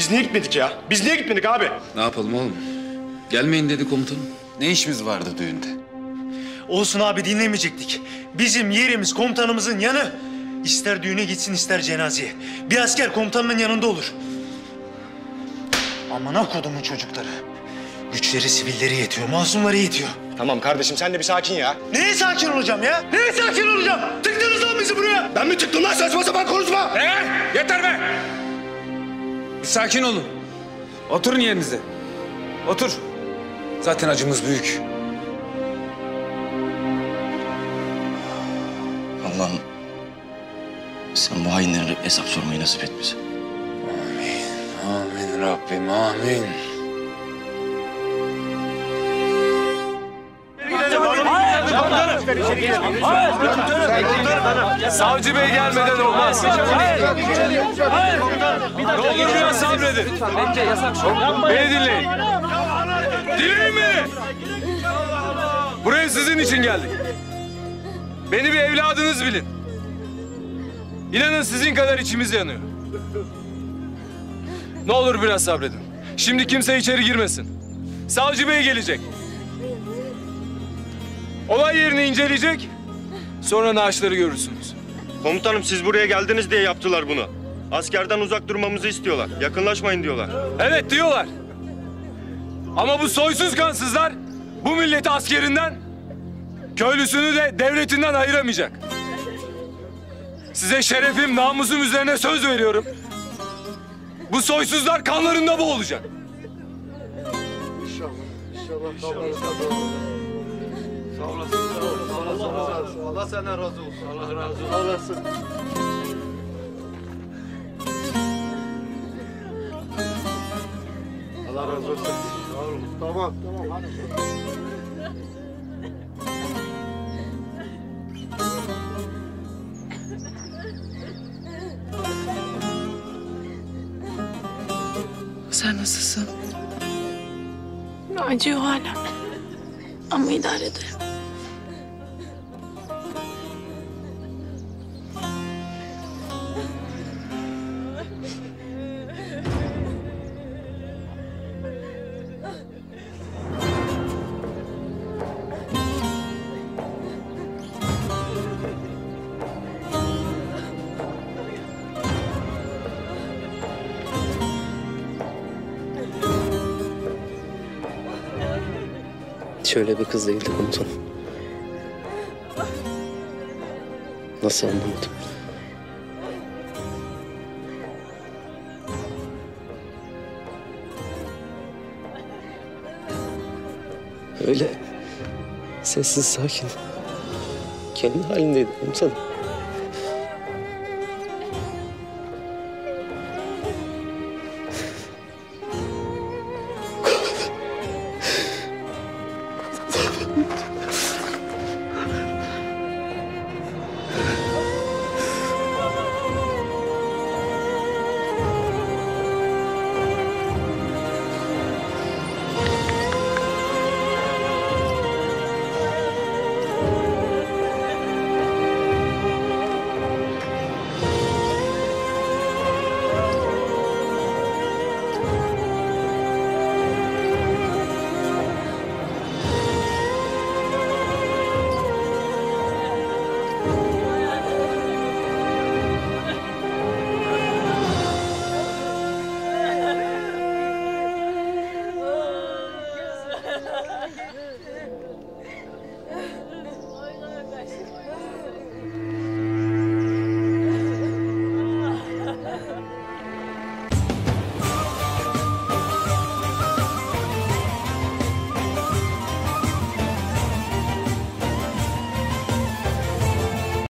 Biz niye gitmedik ya? Biz niye gitmedik abi? Ne yapalım oğlum? Gelmeyin dedi komutanım. Ne işimiz vardı düğünde? Olsun abi, dinlemeyecektik. Bizim yerimiz komutanımızın yanı. İster düğüne gitsin ister cenazeye. Bir asker komutanının yanında olur. Amına kodumun çocukları. Güçleri sivilleri yetiyor, masumları yetiyor. Tamam kardeşim sen de bir sakin ya. Neye sakin olacağım ya? Neye sakin olacağım? Tıktınız lan bizi buraya. Ben mi tıktım lan, saçma sapan konuşma. Yeter be! Bir sakin olun. Oturun yerinize. Otur. Zaten acımız büyük. Allah'ım sen bu hainlere hesap sormayı nasip et bize. Amin Rabbim, amin. Savcı bey gelmeden olmaz. Ne olur biraz sabredin. Beni dinleyin. Dinleyin mi? Buraya sizin için geldik. Beni bir evladınız bilin. İnanın sizin kadar içimiz yanıyor. Ne olur biraz sabredin. Şimdi kimse içeri girmesin. Savcı bey gelecek. Olay yerini inceleyecek. Sonra naaşları görürsünüz. Komutanım siz buraya geldiniz diye yaptılar bunu. Askerden uzak durmamızı istiyorlar. Yakınlaşmayın diyorlar. Evet diyorlar. Ama bu soysuz kansızlar bu milleti askerinden, köylüsünü de devletinden ayıramayacak. Size şerefim, namusum üzerine söz veriyorum. Bu soysuzlar kanlarında boğulacak. Allah senden razı olsun. Allah razı olsun. Allah razı olsun. Tamam, tamam. Hadi. Sen nasılsın? Acıyor hala. Ama idare ederim. Şöyle bir kız değildi komutanım. Nasıl anlamadım? Öyle sessiz sakin. Kendi halindeydi komutanım.